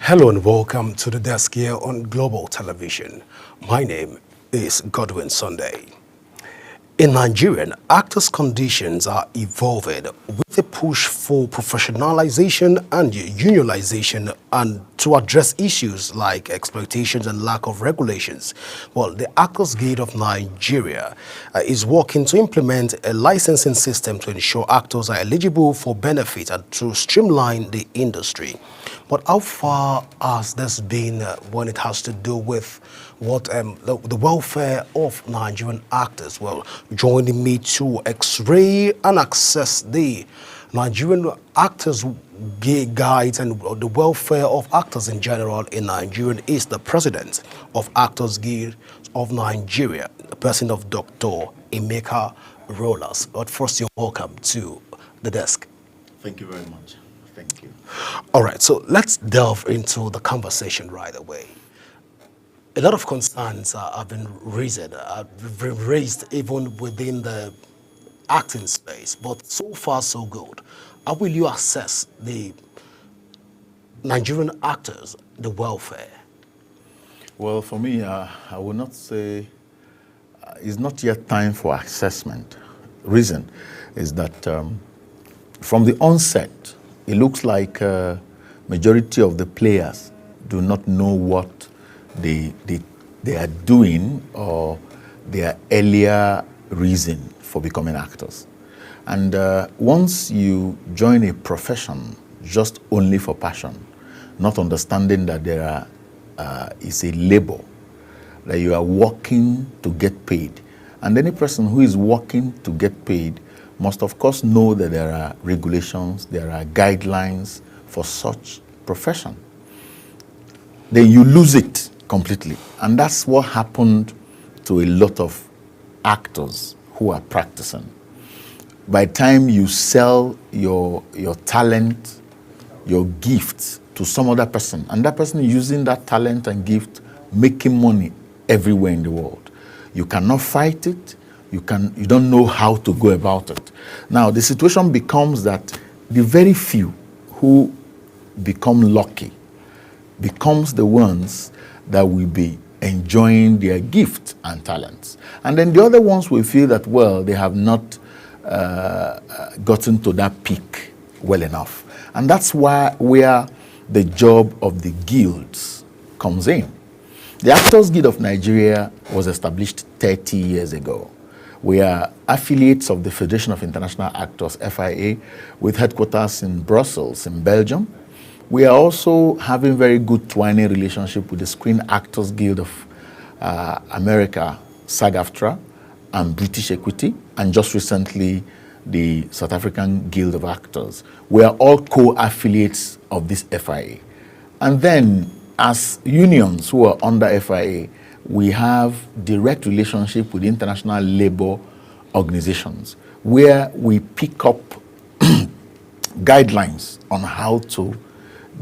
Hello and welcome to the desk here on Global Television. My name is Godwin Sunday. In Nigeria, actors' conditions are evolving with a push for professionalization and unionization and to address issues like exploitations and lack of regulations. Well, the Actors Guild of Nigeria is working to implement a licensing system to ensure actors are eligible for benefit and to streamline the industry. But how far has this been when it has to do with what the welfare of Nigerian actors? Well, joining me to X-ray and access the Nigerian Actors Guides and the welfare of actors in general in Nigeria is the president of Actors Guild of Nigeria, the person of Dr. Emeka Rollers. But first, you're welcome to the desk. Thank you very much. Thank you. All right, so let's delve into the conversation right away. A lot of concerns have been raised even within the acting space, but so far so good. How will you assess the Nigerian actors, the welfare? Well, for me, I will not say it's not yet time for assessment. Reason is that from the onset, it looks like majority of the players do not know what they are doing or their earlier reason for becoming actors. And once you join a profession just only for passion, not understanding that there is a labor, that you are working to get paid. And any person who is working to get paid must of course know that there are regulations, there are guidelines for such profession. Then you lose it completely. And that's what happened to a lot of actors who are practicing. By the time you sell your talent, your gift to some other person, and that person is using that talent and gift, making money everywhere in the world. You cannot fight it. You don't know how to go about it. Now, the situation becomes that the very few who become lucky becomes the ones that will be enjoying their gift and talents. And then the other ones will feel that, well, they have not gotten to that peak well enough. And that's where the job of the guilds comes in. The Actors Guild of Nigeria was established 30 years ago. We are affiliates of the Federation of International Actors, FIA, with headquarters in Brussels, in Belgium. We are also having very good twining relationship with the Screen Actors Guild of America, SAG-AFTRA, and British Equity, and just recently the South African Guild of Actors. We are all co-affiliates of this FIA. And then as unions who are under FIA, we have direct relationship with international labor organizations where we pick up guidelines on how to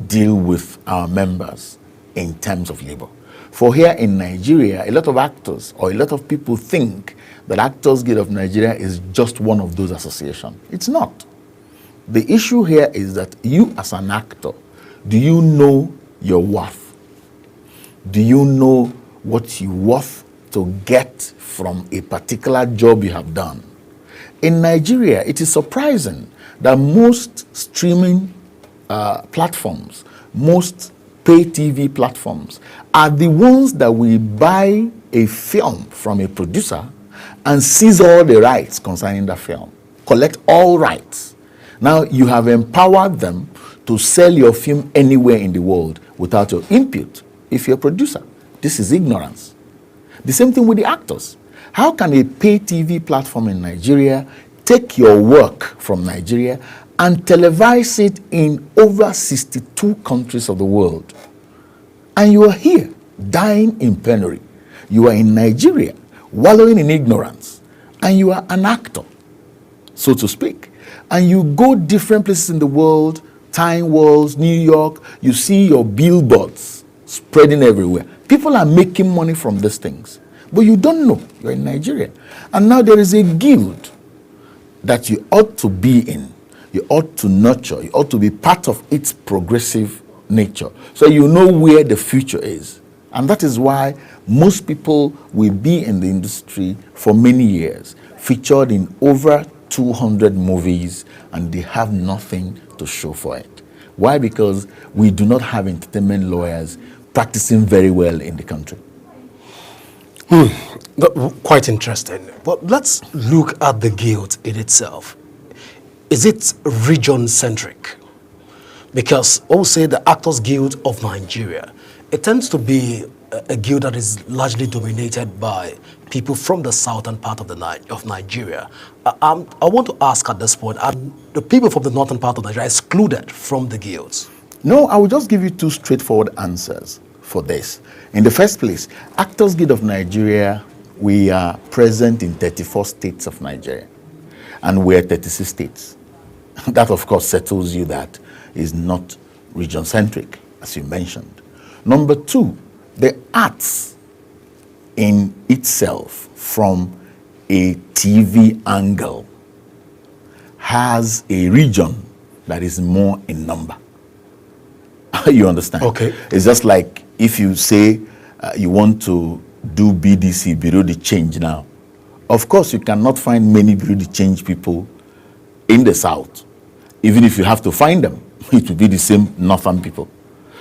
deal with our members in terms of labor. For here in Nigeria, a lot of actors or a lot of people think that Actors Guild of Nigeria is just one of those associations. It's not. The issue here is that you as an actor, do you know your worth? Do you know what you're worth to get from a particular job you have done? In Nigeria, it is surprising that most streaming platforms, most pay TV platforms are the ones that will buy a film from a producer and seize all the rights concerning the film, collect all rights. Now you have empowered them to sell your film anywhere in the world without your input if you're a producer. This is ignorance. The same thing with the actors. How can a pay TV platform in Nigeria take your work from Nigeria and televise it in over 62 countries of the world? And you are here, dying in penury. You are in Nigeria, wallowing in ignorance. And you are an actor, so to speak. And you go different places in the world, Time Worlds, New York, you see your billboards spreading everywhere. People are making money from these things. But you don't know. You're in Nigeria. And now there is a guild that you ought to be in. You ought to nurture. You ought to be part of its progressive nature. So you know where the future is. And that is why most people will be in the industry for many years, featured in over 200 movies, and they have nothing to show for it. Why? Because we do not have entertainment lawyers practicing very well in the country. Quite interesting. But let's look at the guild in itself. Is it region-centric? Because say the Actors Guild of Nigeria, it tends to be a guild that is largely dominated by people from the southern part of Nigeria. I want to ask at this point, are the people from the northern part of Nigeria excluded from the guilds? No, I will just give you two straightforward answers for this. In the first place, Actors Guild of Nigeria, we are present in 34 states of Nigeria, and we're 36 states. That, of course, settles you that is not region-centric, as you mentioned. Number two, the arts in itself, from a TV angle, has a region that is more in number. You understand? Okay. It's just like if you say you want to do BDC, Bureau de Change now. Of course, you cannot find many Bureau de Change people in the South. Even if you have to find them, it will be the same Northern people.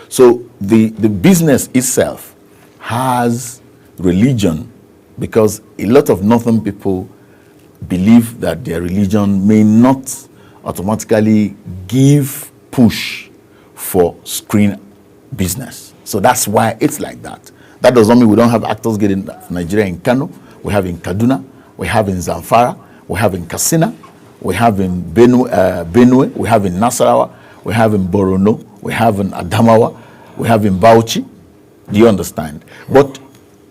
So the business itself has religion, because a lot of Northern people believe that their religion may not automatically give push for screen business. So that's why it's like that. That doesn't mean we don't have Actors Guild in Nigeria in Kano, we have in Kaduna, we have in Zamfara, we have in Katsina, we have in Benue, we have in Nasarawa, we have in Borno, we have in Adamawa, we have in Bauchi. Do you understand? But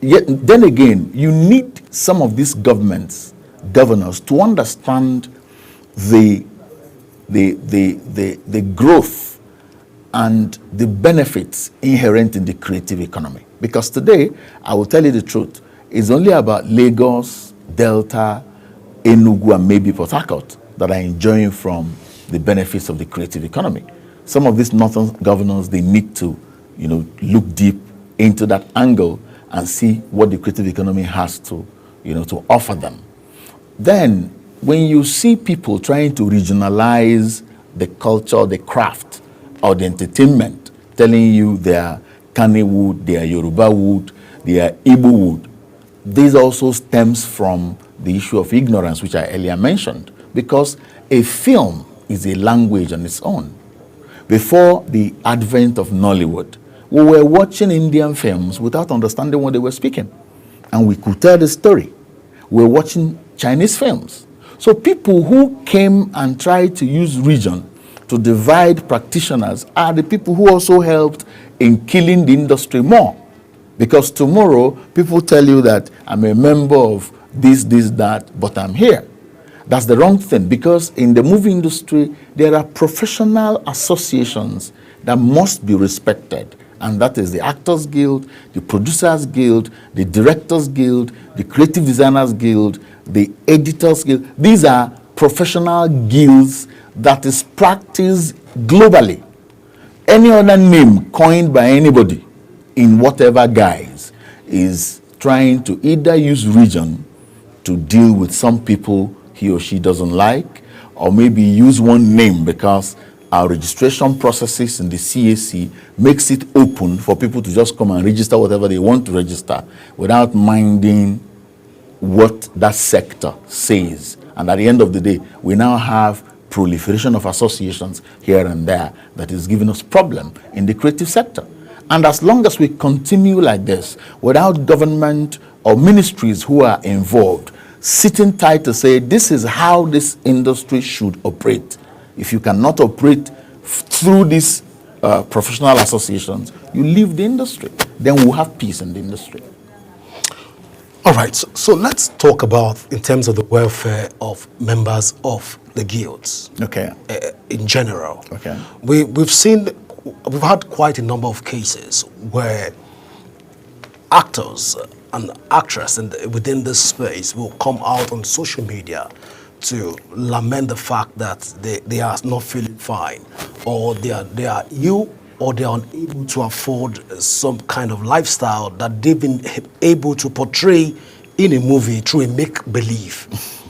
yet, then again, you need some of these governors to understand the growth and the benefits inherent in the creative economy. Because today, I will tell you the truth, it's only about Lagos, Delta, Enugu, and maybe Port Harcourt that are enjoying from the benefits of the creative economy. Some of these northern governors, they need to, look deep into that angle and see what the creative economy has to, to offer them. Then, when you see people trying to regionalize the culture, the craft, or the entertainment, telling you they are Kannywood, they are Yoruba wood, they are Igbo wood, this also stems from the issue of ignorance, which I earlier mentioned, because a film is a language on its own. Before the advent of Nollywood, we were watching Indian films without understanding what they were speaking, and we could tell the story. We were watching Chinese films. So people who came and tried to use region to divide practitioners are the people who also helped in killing the industry more. Because tomorrow, people tell you that I'm a member of this, that, but I'm here. That's the wrong thing, because in the movie industry, there are professional associations that must be respected. And that is the Actors Guild, the Producers Guild, the Directors Guild, the Creative Designers Guild, the Editors Guild. These are professional guilds that is practiced globally. Any other name coined by anybody in whatever guise is trying to either use region to deal with some people he or she doesn't like, or maybe use one name because our registration processes in the CAC makes it open for people to just come and register whatever they want to register without minding what that sector says. And at the end of the day, we now have proliferation of associations here and there that is giving us problem in the creative sector. And as long as we continue like this, without government or ministries who are involved sitting tight to say this is how this industry should operate, if you cannot operate through these professional associations, you leave the industry. Then we'll have peace in the industry. All right, so let's talk about in terms of the welfare of members of the guilds. Okay. In general. Okay. We've had quite a number of cases where actors and actresses within this space will come out on social media to lament the fact that they are not feeling fine, or they are ill or they're unable to afford some kind of lifestyle that they've been able to portray in a movie through a make-believe.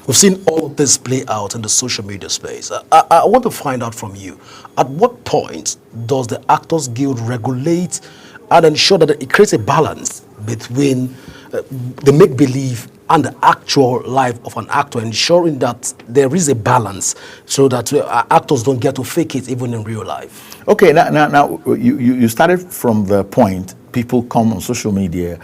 We've seen all of this play out in the social media space. I want to find out from you, at what point does the Actors Guild regulate and ensure that it creates a balance between the make-believe and the actual life of an actor, ensuring that there is a balance so that actors don't get to fake it even in real life? Okay, now you started from the point people come on social media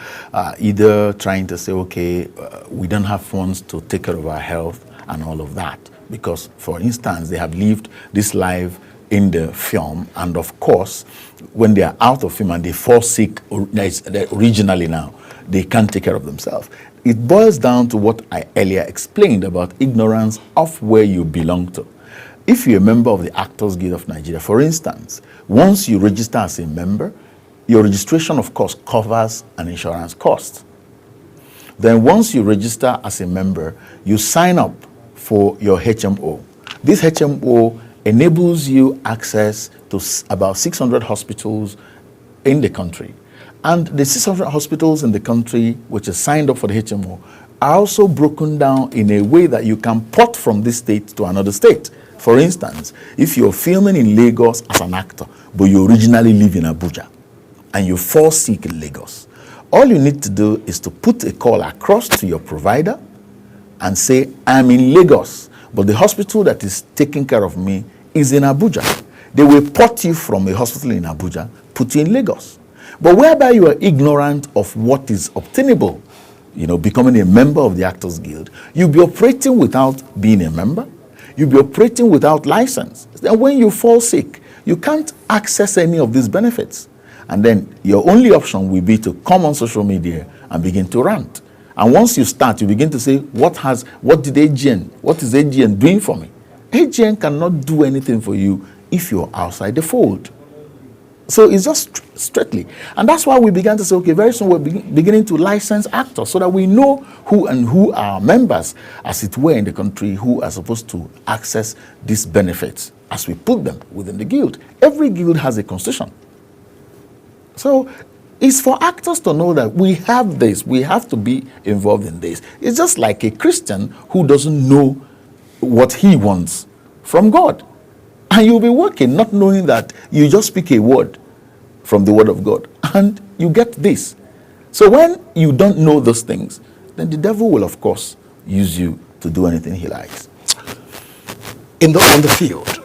either trying to say, okay, we don't have funds to take care of our health and all of that. Because, for instance, they have lived this life in the film, and of course, when they are out of film and they fall sick originally now, they can't take care of themselves. It boils down to what I earlier explained about ignorance of where you belong to. If you're a member of the Actors Guild of Nigeria, for instance, once you register as a member, your registration, of course, covers an insurance cost. Then once you register as a member, you sign up for your HMO. This HMO enables you access to about 600 hospitals in the country. And the 600 hospitals in the country, which is signed up for the HMO, are also broken down in a way that you can port from this state to another state. For instance, if you're filming in Lagos as an actor, but you originally live in Abuja, and you fall sick in Lagos, all you need to do is to put a call across to your provider and say, I'm in Lagos, but the hospital that is taking care of me is in Abuja. They will port you from a hospital in Abuja, put you in Lagos. But whereby you are ignorant of what is obtainable, becoming a member of the Actors Guild, you'll be operating without being a member. You'll be operating without license. Then when you fall sick, you can't access any of these benefits. And then your only option will be to come on social media and begin to rant. And once you start, you begin to say, what is AGN doing for me? AGN cannot do anything for you if you're outside the fold. So it's just strictly. And that's why we began to say, okay, very soon we're beginning to license actors so that we know who are members, as it were, in the country, who are supposed to access these benefits as we put them within the guild. Every guild has a constitution. So it's for actors to know that we have this, we have to be involved in this. It's just like a Christian who doesn't know what he wants from God. And you'll be working not knowing that you just speak a word from the word of God and you get this. So when you don't know those things, then the devil will, of course, use you to do anything he likes. On the field,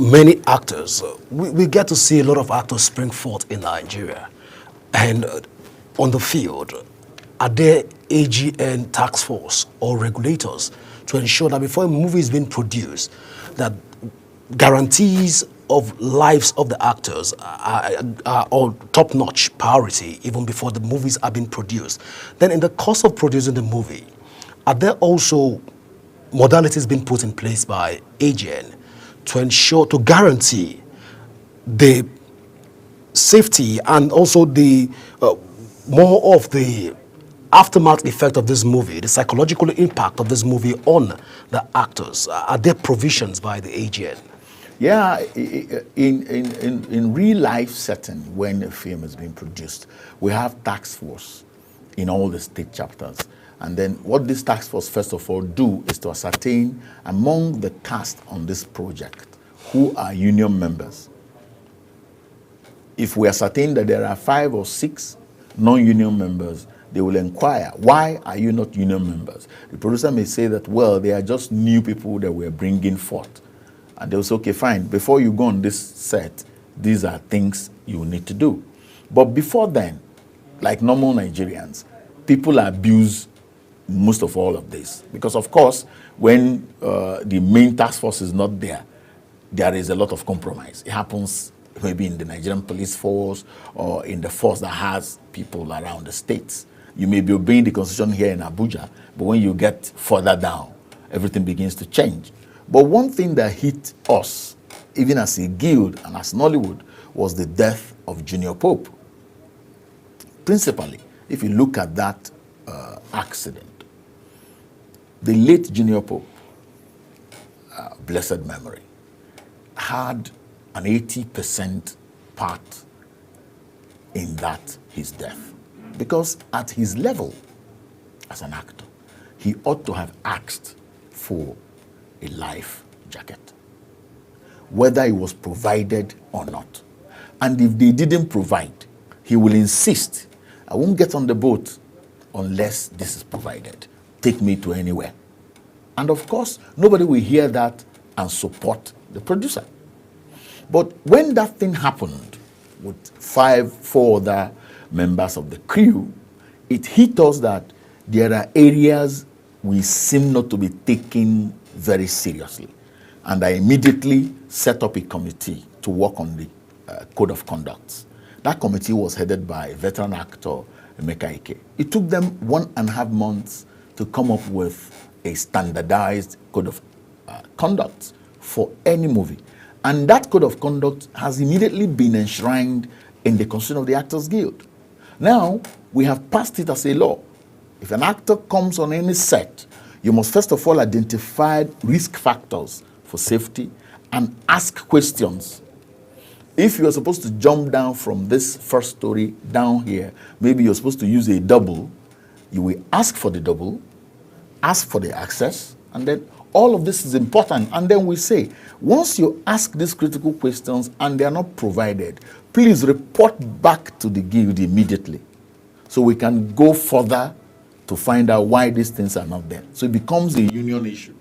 many actors, we get to see a lot of actors spring forth in Nigeria. And on the field, are there AGN task force or regulators to ensure that before a movie is being produced, that guarantees of lives of the actors are all top-notch priority even before the movies are being produced? Then in the course of producing the movie, are there also modalities being put in place by AGN to guarantee the safety and also the more of the aftermath effect of this movie, the psychological impact of this movie on the actors? Are there provisions by the AGN? Yeah, in real life setting, when a film is being produced, we have task force in all the state chapters. And then what this task force first of all do is to ascertain among the cast on this project who are union members. If we ascertain that there are 5 or 6 non-union members, they will inquire, why are you not union members? The producer may say that, well, they are just new people that we're bringing forth. And they'll say, okay, fine, before you go on this set, these are things you need to do. But before then, like normal Nigerians, people abuse most of all of this. Because, of course, when the main task force is not there, there is a lot of compromise. It happens maybe in the Nigerian police force or in the force that has people around the states. You may be obeying the constitution here in Abuja, but when you get further down, everything begins to change. But one thing that hit us, even as a guild and as Nollywood, was the death of Junior Pope. Principally, if you look at that accident, the late Junior Pope, blessed memory, had an 80% part in that his death. Because at his level as an actor, he ought to have asked for a life jacket, whether it was provided or not. And if they didn't provide, he will insist, I won't get on the boat unless this is provided. Take me to anywhere. And of course, nobody will hear that and support the producer. But when that thing happened with four other members of the crew, it hit us that there are areas we seem not to be taking very seriously. And I immediately set up a committee to work on the code of conduct. That committee was headed by veteran actor Emeka Ike. It took them 1.5 months to come up with a standardized code of conduct for any movie. And that code of conduct has immediately been enshrined in the Constitution of the Actors Guild. Now, we have passed it as a law. If an actor comes on any set, you must first of all identify risk factors for safety and ask questions. If you're supposed to jump down from this first story down here, maybe you're supposed to use a double, you will ask for the double, ask for the access, and then all of this is important. And then we say, once you ask these critical questions and they are not provided, please report back to the guild immediately so we can go further to find out why these things are not there. So it becomes a union issue.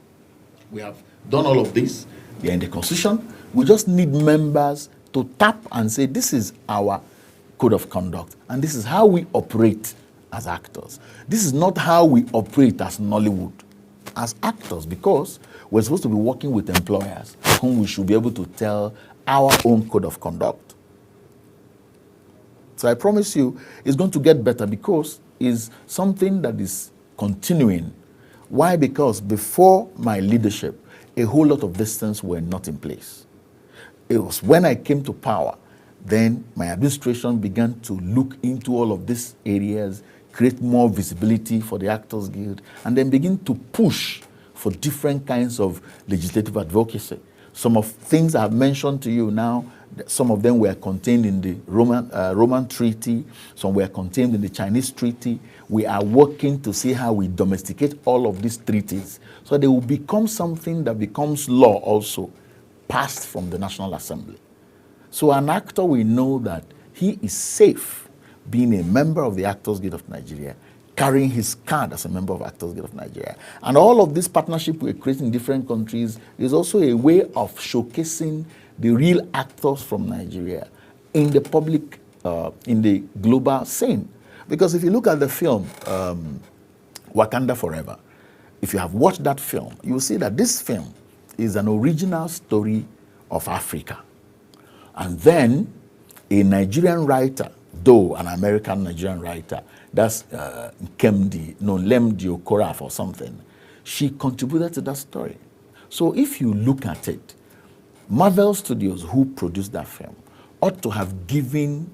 We have done all of this. They are in the Constitution. We just need members to tap and say, this is our code of conduct, and this is how we operate as actors. This is not how we operate as Nollywood, as actors, because we're supposed to be working with employers whom we should be able to tell our own code of conduct. So I promise you, it's going to get better because it's something that is continuing. Why? Because before my leadership, a whole lot of these things were not in place. It was when I came to power, then my administration began to look into all of these areas, create more visibility for the Actors Guild, and then begin to push for different kinds of legislative advocacy. Some of things I've mentioned to you now, some of them were contained in the Roman Treaty, some were contained in the Chinese Treaty. We are working to see how we domesticate all of these treaties so they will become something that becomes law also, passed from the National Assembly. So an actor will know that he is safe being a member of the Actors Guild of Nigeria, carrying his card as a member of Actors Guild of Nigeria. And all of this partnership we're creating in different countries is also a way of showcasing the real actors from Nigeria in the public, in the global scene. Because if you look at the film, Wakanda Forever, if you have watched that film, you will see that this film is an original story of Africa. And then a Nigerian writer, though an American Nigerian writer, that's Lemdi Okorafor or something, she contributed to that story. So if you look at it, Marvel Studios, who produced that film, ought to have given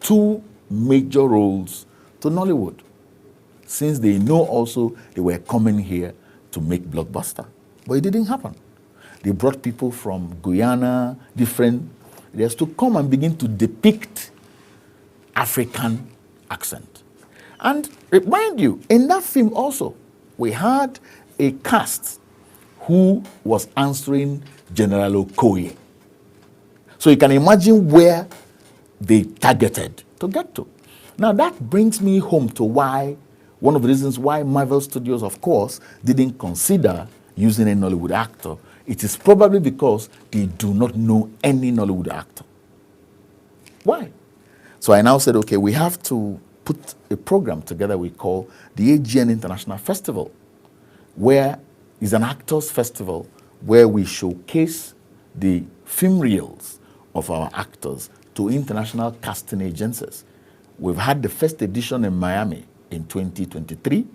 2 major roles to Nollywood, since they know also they were coming here to make blockbuster. But it didn't happen. They brought people from Guyana, different areas, to come and begin to depict African accent. And remind you, in that film also, we had a cast who was answering General Okoye. So you can imagine where they targeted to get to. Now that brings me home to why, one of the reasons why Marvel Studios, of course, didn't consider using a Nollywood actor. It is probably because they do not know any Nollywood actor. Why? So I now said, okay, we have to put a program together we call the AGN International Festival, where is an actors festival where we showcase the film reels of our actors to international casting agencies. We've had the first edition in Miami in 2023,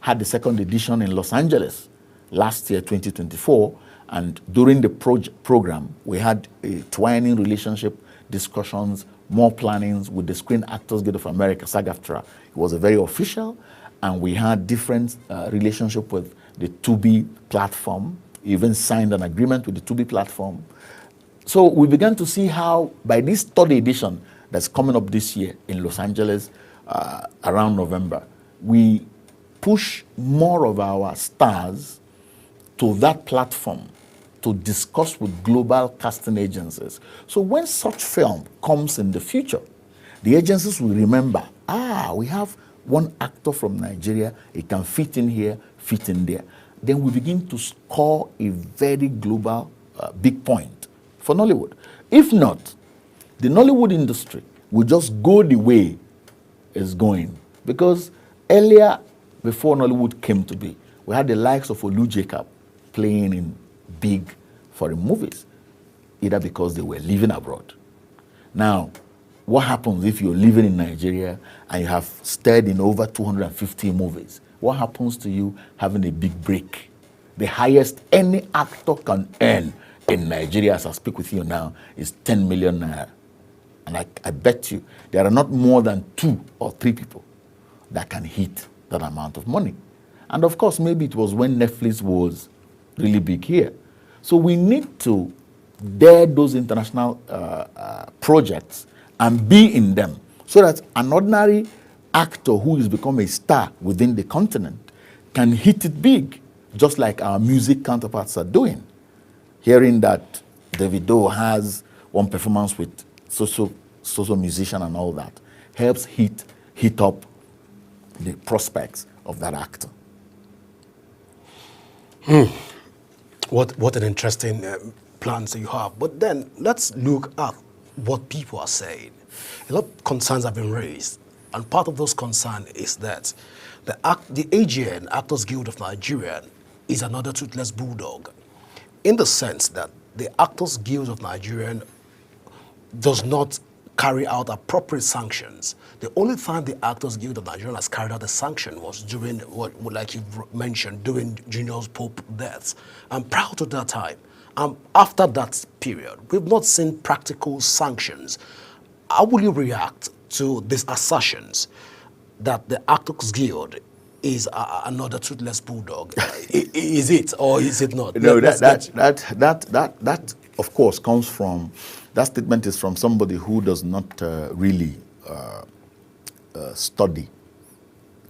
had the second edition in Los Angeles last year, 2024, and during the program, we had a twining relationship discussions, more plannings with the Screen Actors Guild of America, SAG-AFTRA. It was a very official, and we had different relationship with the Tubi platform, even signed an agreement with the Tubi platform. So we began to see how by this third edition that's coming up this year in Los Angeles around November, we push more of our stars to that platform to discuss with global casting agencies. So when such film comes in the future, the agencies will remember, we have one actor from Nigeria, he can fit in here, fit in there. Then we begin to score a very global big point for Nollywood. If not, the Nollywood industry will just go the way it's going. Because earlier, before Nollywood came to be, we had the likes of Olu Jacob playing in big foreign movies, either because they were living abroad. Now, what happens if you're living in Nigeria and you have starred in over 250 movies? What happens to you having a big break? The highest any actor can earn in Nigeria, as I speak with you now, is 10 million naira. And I bet you there are not more than 2 or 3 people that can hit that amount of money. And of course, maybe it was when Netflix was really big here. So we need to dare those international projects and be in them so that an ordinary actor who has become a star within the continent can hit it big, just like our music counterparts are doing. Hearing that Davido has one performance with social musician and all that helps hit up the prospects of that actor. What an interesting plans that you have. But then let's look at what people are saying. A lot of concerns have been raised, and part of those concerns is that the AGN, Actors Guild of Nigeria, is another toothless bulldog, in the sense that the Actors Guild of Nigeria does not carry out appropriate sanctions. The only time the Actors Guild of Nigeria has carried out a sanction was during, like you mentioned, during Junior Pope's death. And prior to that time, after that period, we've not seen practical sanctions. How will you react to these assertions that the Actors Guild is another toothless bulldog? Is it or is it not? No, that of course comes from, that statement is from somebody who does not really study.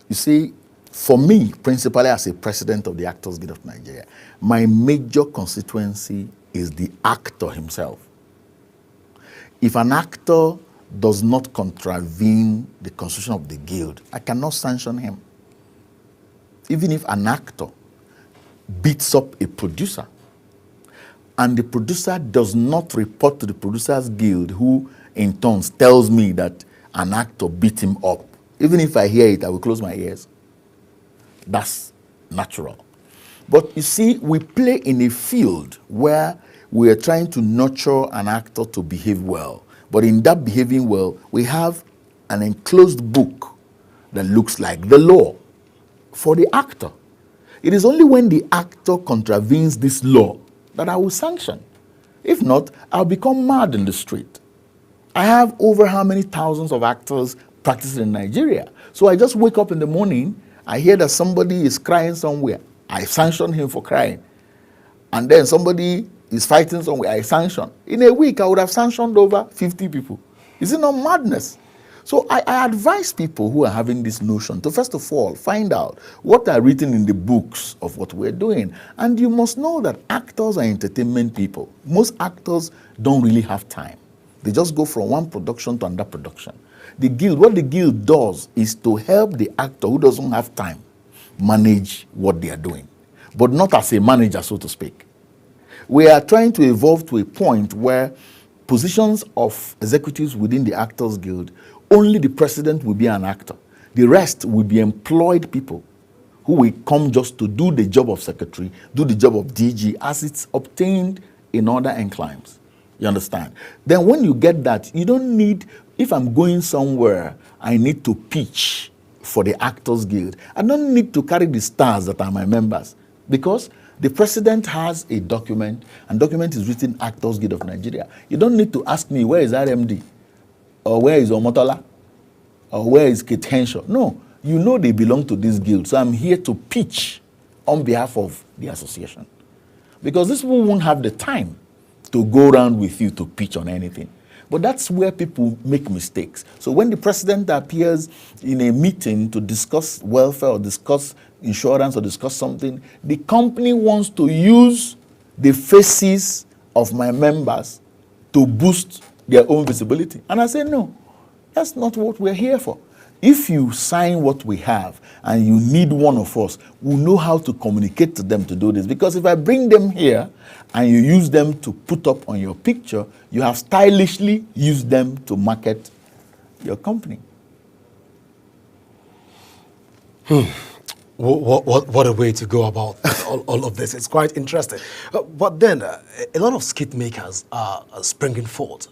You see, for me, principally as a president of the Actors Guild of Nigeria, my major constituency is the actor himself. If an actor does not contravene the constitution of the guild, I cannot sanction him. Even if an actor beats up a producer, and the producer does not report to the Producers Guild, who in turn tells me that an actor beat him up, even if I hear it, I will close my ears. That's natural. But you see, we play in a field where we are trying to nurture an actor to behave well. But in that behaving well, we have an enclosed book that looks like the law for the actor. It is only when the actor contravenes this law that I will sanction. If not, I'll become mad in the street. I have over how many thousands of actors practicing in Nigeria. So I just wake up in the morning, I hear that somebody is crying somewhere. I sanction him for crying. And then somebody is fighting somewhere, I sanction. In a week, I would have sanctioned over 50 people. Is it not madness? So I advise people who are having this notion to, first of all, find out what are written in the books of what we're doing. And you must know that actors are entertainment people. Most actors don't really have time. They just go from one production to another production. The guild, what the guild does is to help the actor who doesn't have time manage what they are doing, but not as a manager, so to speak. We are trying to evolve to a point where positions of executives within the Actors Guild, only the president will be an actor. The rest will be employed people who will come just to do the job of secretary, do the job of DG as it's obtained in other enclaves. You understand? Then when you get that, you don't need, if I'm going somewhere, I need to pitch for the Actors Guild. I don't need to carry the stars that are my members, because the president has a document, and document is written Actors Guild of Nigeria. You don't need to ask me, where is RMD? Or where is Omotola? Or where is Kate Henshaw? No, you know they belong to this guild. So I'm here to pitch on behalf of the association. Because these people won't have the time to go around with you to pitch on anything. But that's where people make mistakes. So when the president appears in a meeting to discuss welfare or discuss insurance or discuss something, the company wants to use the faces of my members to boost their own visibility. And I say, no, that's not what we're here for. If you sign what we have and you need one of us, we know how to communicate to them to do this. Because if I bring them here and you use them to put up on your picture, you have stylishly used them to market your company. What a way to go about all of this. It's quite interesting. But then, a lot of skit makers are springing forth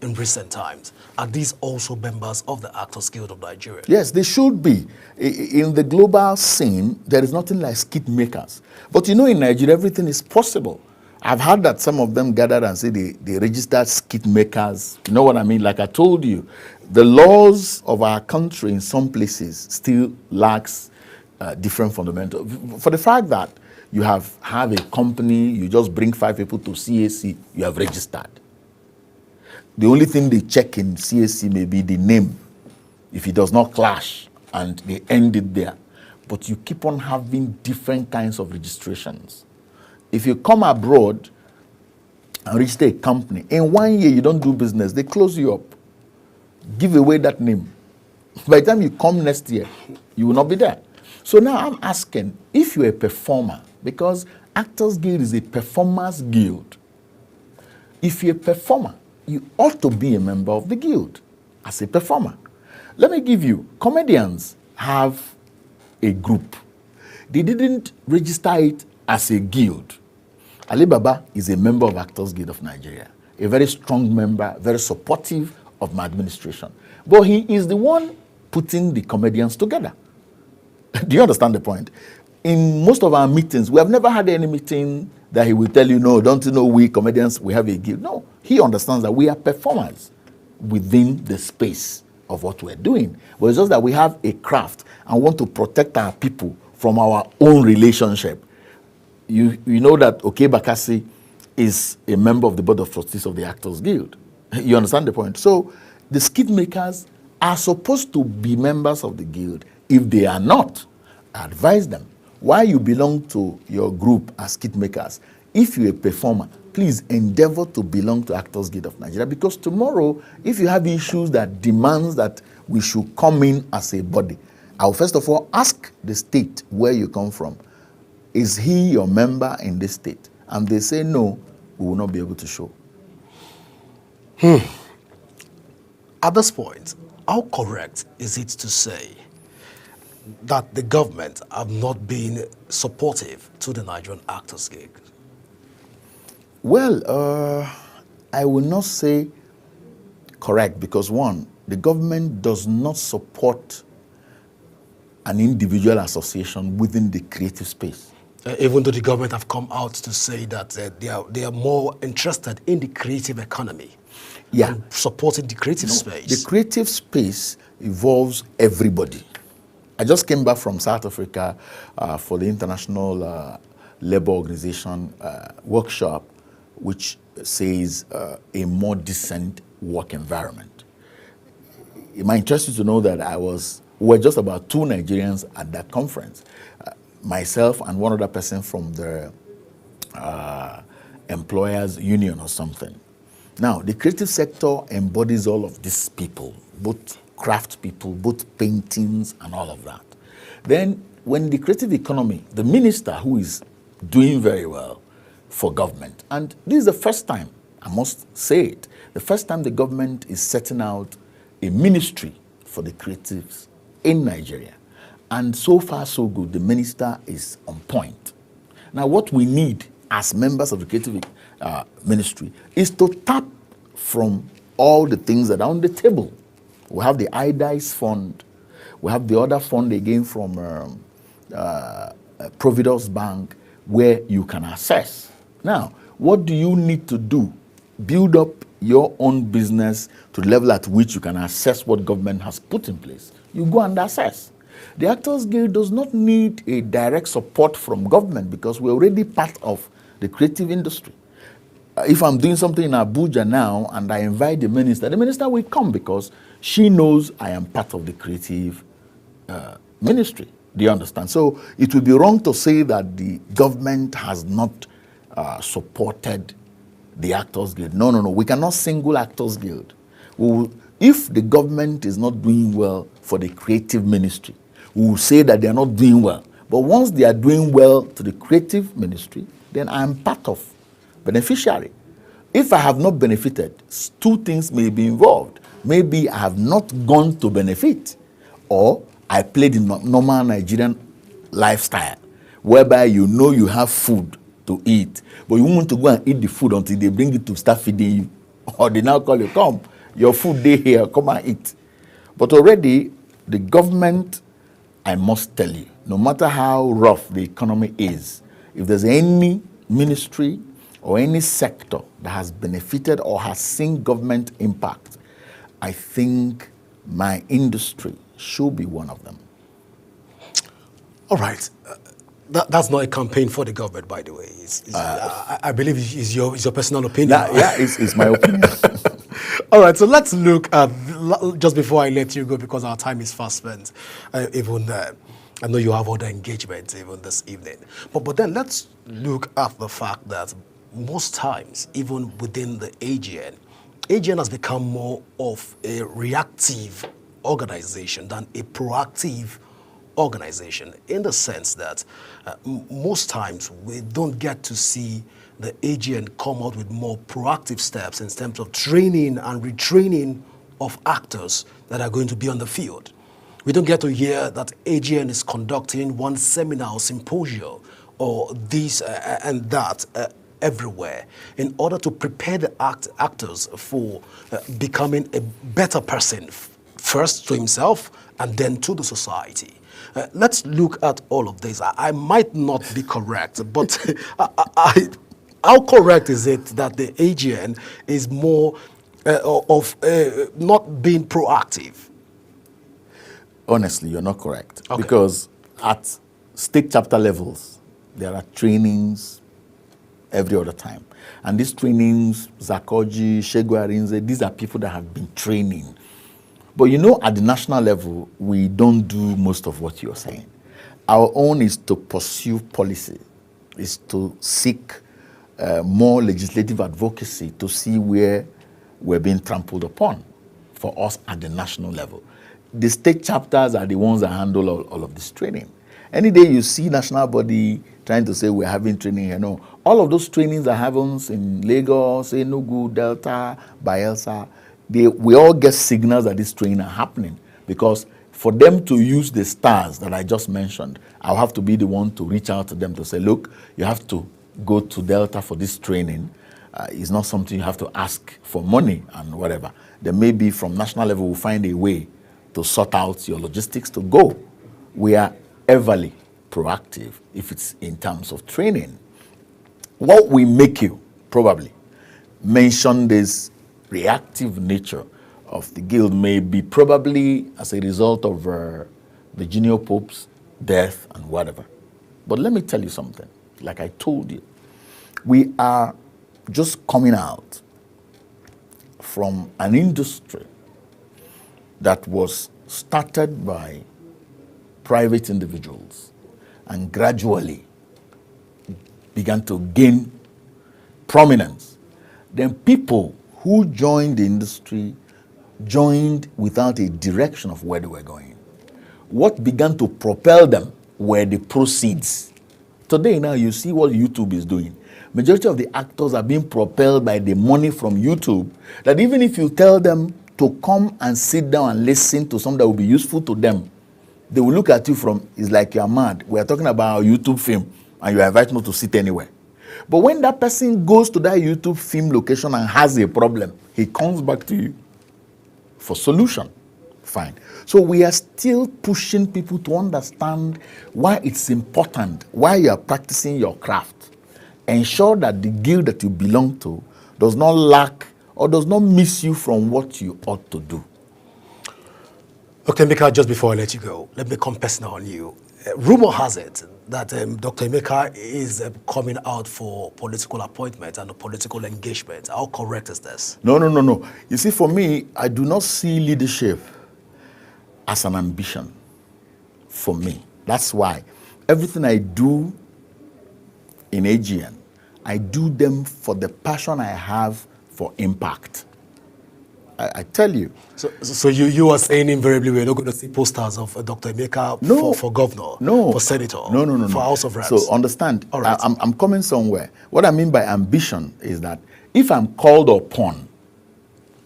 in recent times. Are these also members of the Actors Guild of Nigeria? Yes, they should be. In the global scene, there is nothing like skit makers. But you know, in Nigeria, everything is possible. I've heard that some of them gathered and say they registered skit makers. You know what I mean? Like I told you, the laws of our country in some places still lacks different fundamentals. For the fact that you have a company, you just bring 5 people to CAC, you have registered. The only thing they check in CAC may be the name, if it does not clash, and they end it there. But you keep on having different kinds of registrations. If you come abroad and register a company, in 1 year you don't do business, they close you up. Give away that name. By the time you come next year, you will not be there. So now I'm asking, if you're a performer, because Actors Guild is a performers guild, if you're a performer, you ought to be a member of the guild as a performer. Let me give you, comedians have a group. They didn't register it as a guild. Ali Baba is a member of Actors Guild of Nigeria, a very strong member, very supportive of my administration. But he is the one putting the comedians together. Do you understand the point? In most of our meetings, we have never had any meeting that he will tell you, no, don't you know we comedians, we have a guild. No, he understands that we are performers within the space of what we're doing. But it's just that we have a craft and want to protect our people from our own relationship. You know that Oke Bakassi is a member of the Board of Trustees of the Actors Guild. You understand the point? So the skit makers are supposed to be members of the guild. If they are not, advise them. Why you belong to your group as skit makers, if you're a performer, please endeavor to belong to Actors Guild of Nigeria, because tomorrow, if you have issues that demands that we should come in as a body, I will first of all ask the state where you come from. Is he your member in this state? And they say no, we will not be able to show. At this point, how correct is it to say that the government have not been supportive to the Nigerian Actors Guild? Well, I will not say correct, because one, the government does not support an individual association within the creative space. Even though the government have come out to say that they are more interested in the creative economy, and supporting the creative space. The creative space involves everybody. I just came back from South Africa for the International Labour Organization workshop, which says a more decent work environment. It might interest you to know that we were just about 2 Nigerians at that conference, myself and one other person from the employers union or something. Now, the creative sector embodies all of these people, both craft people, both paintings and all of that. Then, when the creative economy, the minister who is doing very well for government, and this is the first time, I must say it, the first time the government is setting out a ministry for the creatives in Nigeria. And so far, so good. The minister is on point. Now, what we need as members of the creative ministry is to tap from all the things that are on the table. We have the IDICE fund. We have the other fund again from Providence Bank, where you can access. Now, what do you need to do? Build up your own business to the level at which you can assess what government has put in place. You go and assess. The Actors Guild does not need a direct support from government because we're already part of the creative industry. If I'm doing something in Abuja now and I invite the minister will come because she knows I am part of the creative ministry. Do you understand? So it would be wrong to say that the government has not supported the Actors Guild. No. We cannot single Actors Guild. If the government is not doing well for the creative ministry, we will say that they are not doing well. But once they are doing well to the creative ministry, then I am part of beneficiary. If I have not benefited, two things may be involved. Maybe I have not gone to benefit, or I played in normal Nigerian lifestyle, whereby you know you have food to eat, but you want to go and eat the food until they bring it to start feeding you, or they now call you, come, your food day here, come and eat. But already, the government, I must tell you, no matter how rough the economy is, if there's any ministry or any sector that has benefited or has seen government impact, I think my industry should be one of them. All right. That's not a campaign for the government, by the way. I believe it's your personal opinion. It's my opinion. All right, so let's look at, just before I let you go, because our time is fast spent, I know you have other engagements even this evening. But then let's look at the fact that most times, even within the AGN has become more of a reactive organization than a proactive organization, in the sense that most times we don't get to see the AGN come out with more proactive steps in terms of training and retraining of actors that are going to be on the field. We don't get to hear that AGN is conducting one seminar or symposium or this and that everywhere in order to prepare the actors for becoming a better person, first to himself and then to the society. Let's look at all of this. I might not be correct, but how correct is it that the AGN is more of not being proactive? Honestly, you're not correct. Okay. Because at state chapter levels, there are trainings every other time. And these trainings, Zakoji, Shegu Arinze, these are people that have been training. But you know, at the national level, we don't do most of what you're saying. Our own is to pursue policy, is to seek more legislative advocacy to see where we're being trampled upon for us at the national level. The state chapters are the ones that handle all of this training. Any day you see national body trying to say we're having training here, no. All of those trainings that happens in Lagos, Enugu, Delta, Bayelsa, we all get signals that this training are happening, because for them to use the stars that I just mentioned, I'll have to be the one to reach out to them to say, look, you have to go to Delta for this training. It's not something you have to ask for money and whatever. There may be from national level, we'll find a way to sort out your logistics to go. We are everly proactive if it's in terms of training. What we make you probably mention this reactive nature of the guild may be probably as a result of the junior pope's death and whatever. But let me tell you something. Like I told you, we are just coming out from an industry that was started by private individuals and gradually began to gain prominence. Then people who joined the industry joined without a direction of where they were going. What began to propel them were the proceeds. Today now you see what YouTube is doing. Majority of the actors are being propelled by the money from YouTube, that even if you tell them to come and sit down and listen to something that will be useful to them, they will look at you from, it's like you're mad. We are talking about our YouTube film and you are invited not to sit anywhere. But when that person goes to that YouTube film location and has a problem, he comes back to you for solution. Fine. So we are still pushing people to understand why it's important, why you are practicing your craft. Ensure that the guild that you belong to does not lack or does not miss you from what you ought to do. Okay, Mika, just before I let you go, let me become personal on you. rumor has it that Dr. Emeka is coming out for political appointment and political engagement. How correct is this? No, no, no, no. You see, for me, I do not see leadership as an ambition for me. That's why everything I do in AGN, I do them for the passion I have for impact. I tell you. So you are saying invariably we're not going to see posters of Dr. Emeka for governor, for senator, for House of Reps. So understand, all right. I'm coming somewhere. What I mean by ambition is that if I'm called upon,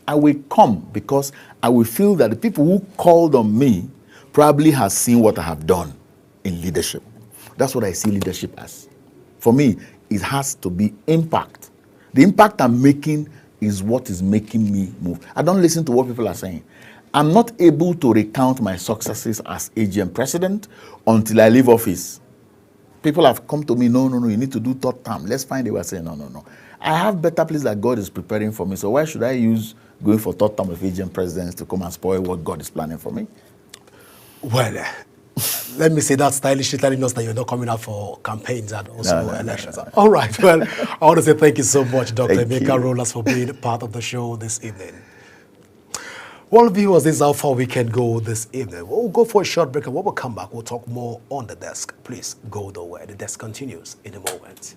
I will come because I will feel that the people who called on me probably have seen what I have done in leadership. That's what I see leadership as. For me, it has to be impact. The impact I'm making is what is making me move. I don't listen to what people are saying. I'm not able to recount my successes as AGM president until I leave office. People have come to me, no, you need to do third term. Let's find a way. I say, no. I have better place that God is preparing for me. So why should I use going for third term of AGM presidents to come and spoil what God is planning for me? Well, let me say that stylishly telling us that you're not coming out for campaigns and also elections. No. All right. Well, I want to say thank you so much, Dr. Emeka Rollas, for being part of the show this evening. Well, viewers, this is how far we can go this evening. We'll go for a short break, and when we come back, we'll talk more on the desk. Please go nowhere. The desk continues in a moment.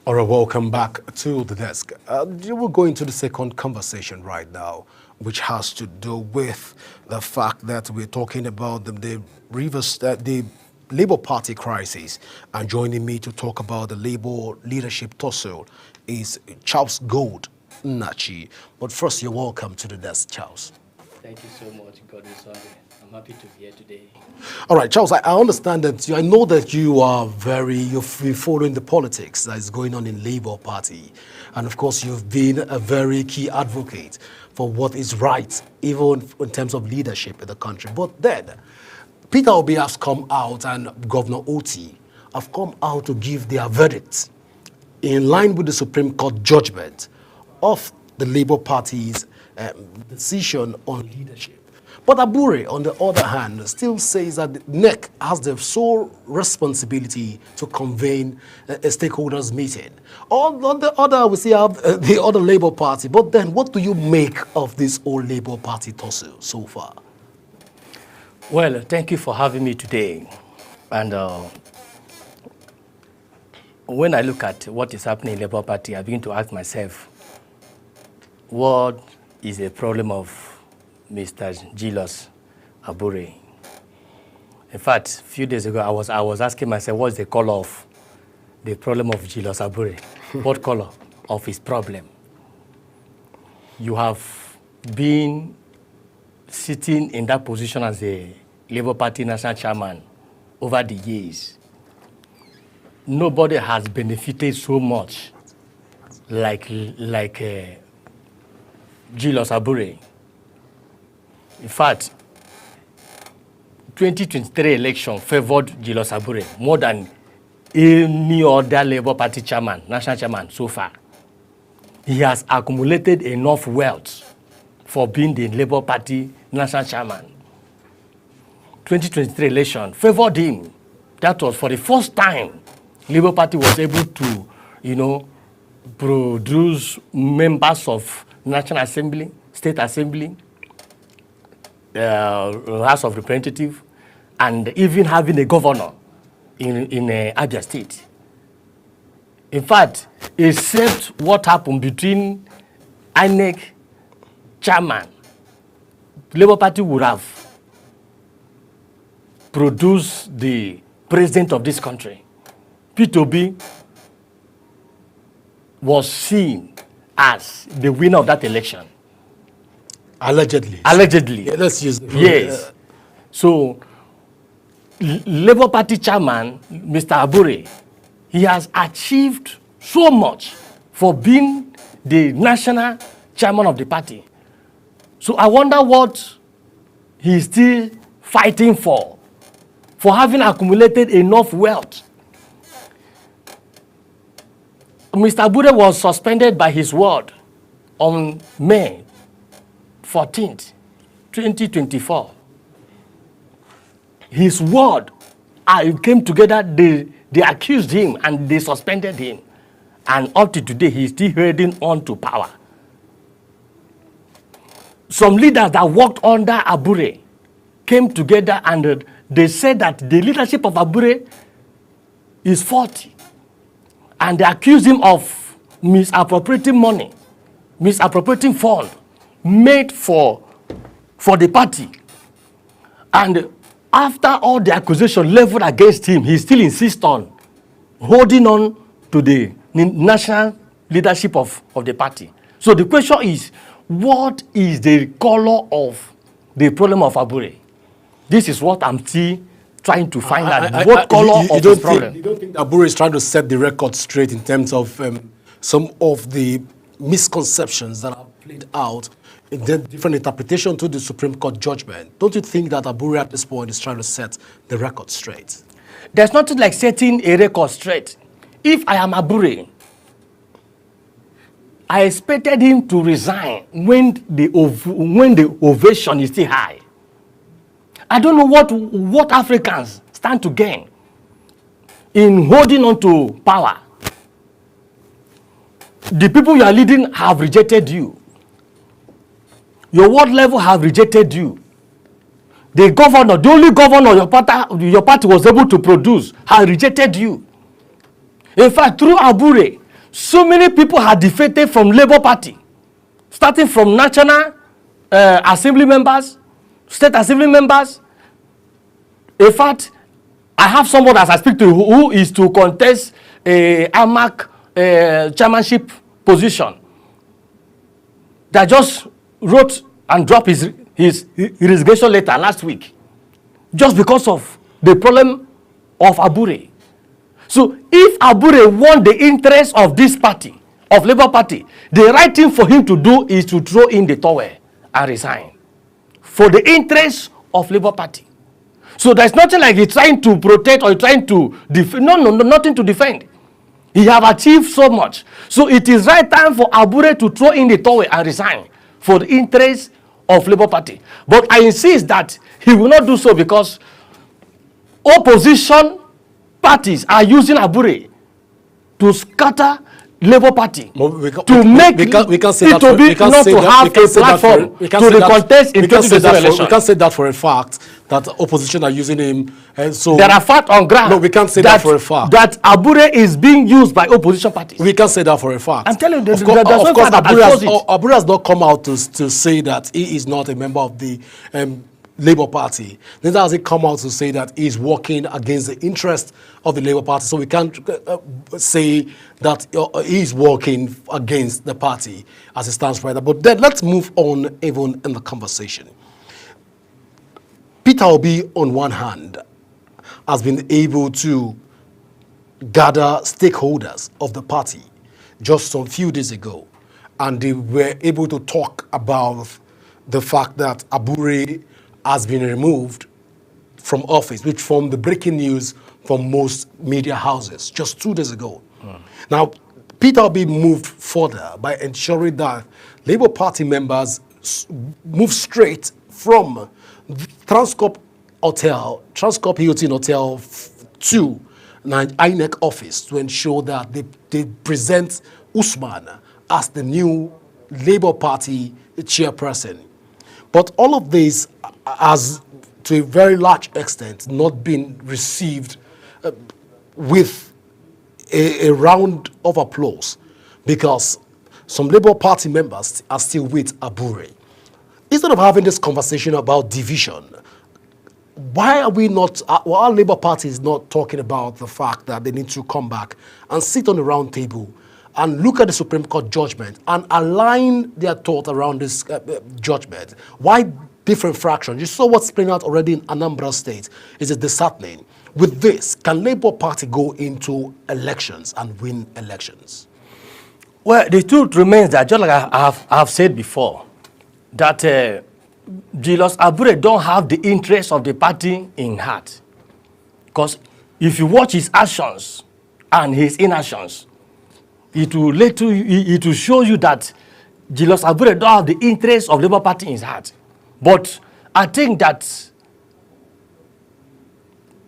All right, welcome back to the desk. We're going to the second conversation right now, which has to do with the fact that we're talking about the Labour Party crisis. And joining me to talk about the Labour leadership tussle is Charles Gold Nachi. But first, you're welcome to the desk, Charles. Thank you so much, Godwin Sunday. I'm happy to be here today. All right, Charles, I understand that I know that you've been following the politics that is going on in Labour Party. And of course, you've been a very key advocate for what is right, even in terms of leadership in the country. But then, Peter Obi has come out and Governor Oti have come out to give their verdict in line with the Supreme Court judgment of the Labour Party's decision on leadership. But Abure, on the other hand, still says that the NEC has the sole responsibility to convene a stakeholders meeting. On the other, we see the other Labour Party. But then, what do you make of this old Labour Party tussle so far? Well, thank you for having me today. And when I look at what is happening in the Labour Party, I begin to ask myself, what is the problem of Mr. Julius Abure. In fact, a few days ago, I was asking myself, what's the color of the problem of Julius Abure? What color of his problem? You have been sitting in that position as a Labour Party national chairman over the years. Nobody has benefited so much like Julius Abure. In fact, 2023 election favored Julius Abure more than any other Labour Party chairman, national chairman so far. He has accumulated enough wealth for being the Labour Party national chairman. 2023 election favored him. That was for the first time Labour Party was able to, produce members of National Assembly, State Assembly, House of Representatives, and even having a governor in Abia State. In fact, except what happened between INEC chairman, Labour Party would have produced the president of this country. P2B was seen as the winner of that election. Allegedly. Allegedly. Yeah, let's use the word. Yes. So, Labour Party chairman, Mr. Abure, he has achieved so much for being the national chairman of the party. So I wonder what he's still fighting for having accumulated enough wealth. Mr. Abure was suspended by his word on May 14th, 2024. His word came together, they accused him and they suspended him. And up to today, he's still holding on to power. Some leaders that worked under Abure came together and they said that the leadership of Abure is faulty. And they accused him of misappropriating money, misappropriating fund made for the party. And after all the accusation leveled against him, he still insists on holding on to the national leadership of the party. So the question is, what is the color of the problem of Abure? This is what I'm still trying to find out. What color of the problem? You don't think Abure is trying to set the record straight in terms of some of the misconceptions that have played out in the different interpretation to the Supreme Court judgment? Don't you think that Abure at this point is trying to set the record straight? There's nothing like setting a record straight. If I am Abure, I expected him to resign when the ovation is still high. I don't know what Africans stand to gain in holding on to power. The people you are leading have rejected you. Your ward level have rejected you. The governor, the only governor your party was able to produce, has rejected you. In fact, through Abure, so many people had defected from Labour Party, starting from National Assembly members, State Assembly members. In fact, I have someone as I speak to who is to contest a AMAC chairmanship position that just wrote and dropped his resignation letter last week just because of the problem of Abure. So if Abure won the interest of this party, of Labour Party, the right thing for him to do is to throw in the towel and resign for the interest of Labour Party. So there's nothing like he's trying to protect or trying to defend. No, nothing to defend. He have achieved so much. So it is right time for Abure to throw in the towel and resign for the interest of Labour Party. But I insist that he will not do so because opposition parties are using Abure to scatter Labour Party We can say it that to for, be we can not say to that, have we can a say that for- platform we can to say the that- contest in we can say that 2027 for- election. We can say that for a fact that the opposition are using him. And so There are facts on ground. No, we can't say that for a fact. That Abure is being used by opposition parties. we can say that for a fact. I'm telling you, of course, there's no fact that shows it. Abure has not come out to say that he is not a member of the Labour Party. Neither has he come out to say that he is working against the interest of the Labour Party. So we can't say that he is working against the party as it stands right now. But then let's move on even in the conversation. Peter Obi, on one hand, has been able to gather stakeholders of the party just some few days ago, and they were able to talk about the fact that Abure has been removed from office, which formed the breaking news for most media houses just 2 days ago. Now, Peter Obi moved further by ensuring that Labour Party members move straight from Transcorp Hilton Hotel to INEC office to ensure that they present Usman as the new Labour Party chairperson. But all of this has, to a very large extent, not been received with a round of applause, because some Labour Party members are still with Abure. Instead of having this conversation about division, why are we not, our Labour Party is not talking about the fact that they need to come back and sit on the round table and look at the Supreme Court judgment and align their thought around this judgment? Why different fractions? You saw what's playing out already in Anambra State. Is it disheartening? With this, can Labour Party go into elections and win elections? Well, the truth remains that, just like I have said before, that Julius Abure don't have the interest of the party in heart. Because if you watch his actions and his inactions, it will show you that Julius Abure don't have the interest of Labour Party in his heart. But I think that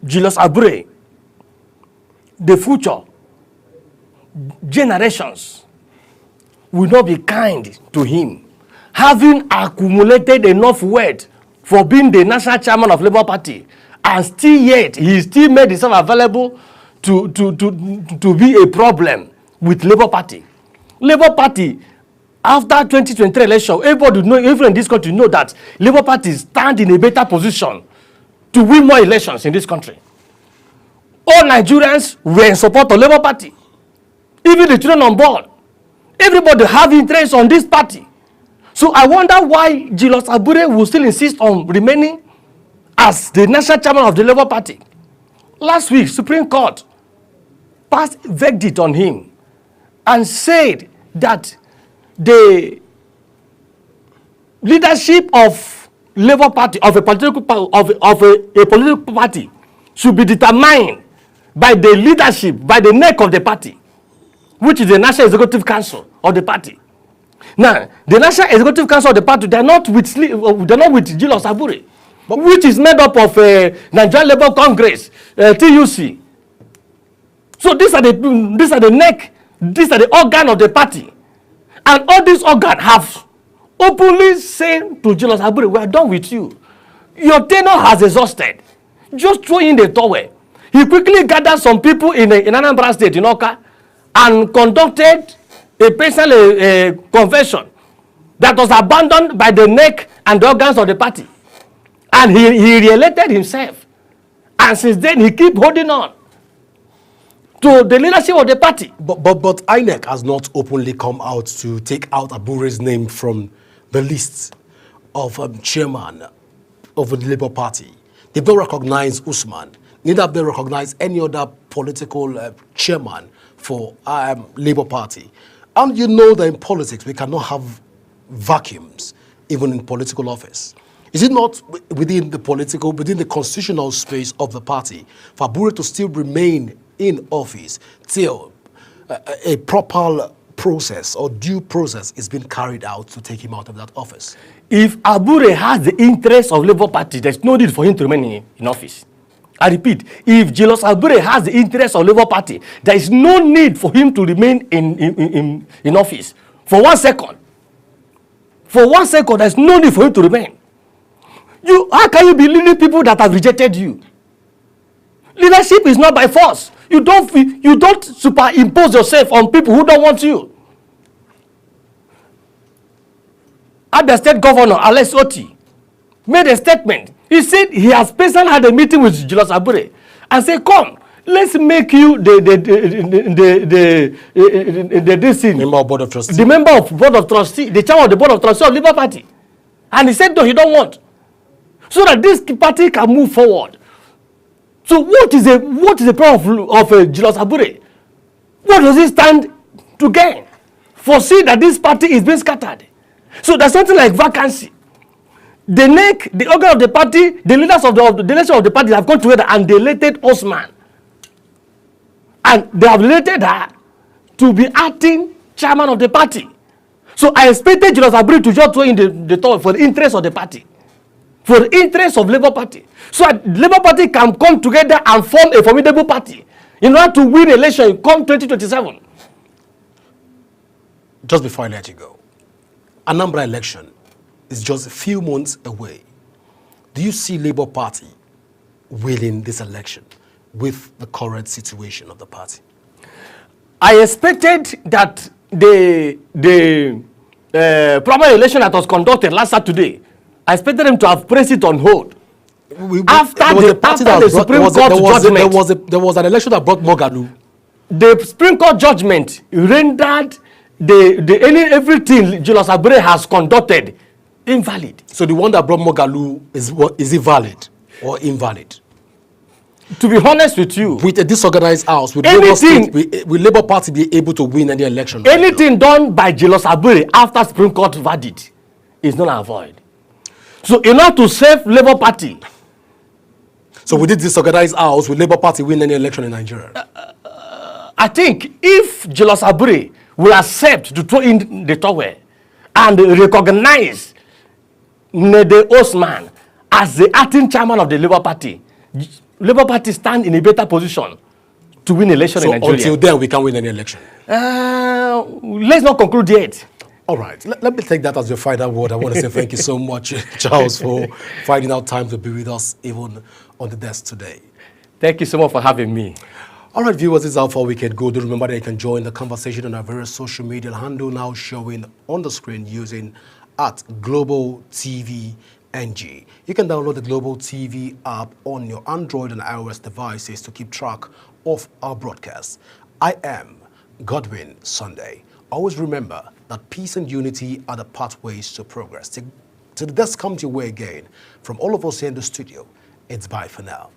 Julius Abure, the future generations will not be kind to him, having accumulated enough wealth for being the national chairman of Labour Party, and still yet he still made himself available to be a problem with Labour Party. Labour Party, after 2023 election, everybody know, even in this country, know that Labour Party stand in a better position to win more elections in this country. All Nigerians were in support of Labour Party, even the children on board. Everybody have interest on this party. So I wonder why Julius Abure will still insist on remaining as the national chairman of the Labour Party. Last week, Supreme Court passed verdict on him and said that the leadership of Labour Party, of a political party, should be determined by the leadership, by the neck of the party, which is the National Executive Council of the party. Now, the National Executive Council of the party, they're not with Julius Abure, which is made up of Nigerian Labour Congress, TUC. So these are the neck, these are the organ of the party. And all these organs have openly said to Julius Abure, we are done with you. Your tenure has exhausted. Just throw in the towel. He quickly gathered some people in Anambra State, in Oka, and conducted a personal convention that was abandoned by the neck and the organs of the party. And he re-elected himself. And since then, he keep holding on to the leadership of the party. But INEC has not openly come out to take out Abure's name from the list of chairman of the Labour Party. They've not recognized Usman. Neither have they recognized any other political chairman for Labour Party. And you know that in politics, we cannot have vacuums, even in political office. Is it not within the constitutional space of the party for Abure to still remain in office till a proper process or due process is being carried out to take him out of that office? If Abure has the interest of Labour Party, there's no need for him to remain in office. I repeat, if Julius Abure has the interest of Labour Party, there is no need for him to remain in office for 1 second. For 1 second, there is no need for him to remain. How can you be leading people that have rejected you? Leadership is not by force. You don't superimpose yourself on people who don't want you. Abia State Governor Alex Oti made a statement. He said he has personally had a meeting with Julius Abure and said, "Come, let's make you the Member of Board of Trustees. The member of Board of Trustees, the chairman of the Board of Trustees of Labour Party." And he said, "No, he don't want." So that this party can move forward. So what is the problem of Julius Abure? What does he stand to gain? Foresee that this party is being scattered. So there's something like vacancy. The NEC, the organ of the party, the leaders of the party have come together and they elected Osman. And they have elected her to be acting chairman of the party. So I expected Julius Abure to just throw in the towel for the interest of the party. For the interest of Labour Party. So that Labour Party can come together and form a formidable party in order to win election come 2027. Just before I let you go, Anambra election is just a few months away. Do you see Labour Party winning this election with the current situation of the party? I expected that the primary election that was conducted last Saturday, I expected them to have placed it on hold. After the Supreme Court judgment. There was an election that brought Moghalu. The Supreme Court judgment rendered everything Julius Abure has conducted invalid. So the one that brought Moghalu is it valid or invalid? To be honest with you, With a disorganized house, will Labour Party be able to win any election? Anything done by Julius Abure after Supreme Court verdict is not avoid. So in order to save Labour Party. So with this disorganized house, will Labour Party win any election in Nigeria? I think if Julius Abure will accept to throw in the towel and recognize Nede Osman as the acting chairman of the Labour Party stand in a better position to win election in Nigeria. Until then, we can't win any election. Let's not conclude yet. All right, let me take that as your final word. I want to say thank you so much, Charles, for finding out time to be with us even on the desk today. Thank you so much for having me. All right, viewers, this is how far we can go. Do remember that you can join the conversation on our various social media handle now showing on the screen using @Global TV NG. You can download the Global TV app on your Android and iOS devices to keep track of our broadcasts. I am Godwin Sunday. Always remember that peace and unity are the pathways to progress. Till the desk comes your way again, from all of us here in the studio, it's bye for now.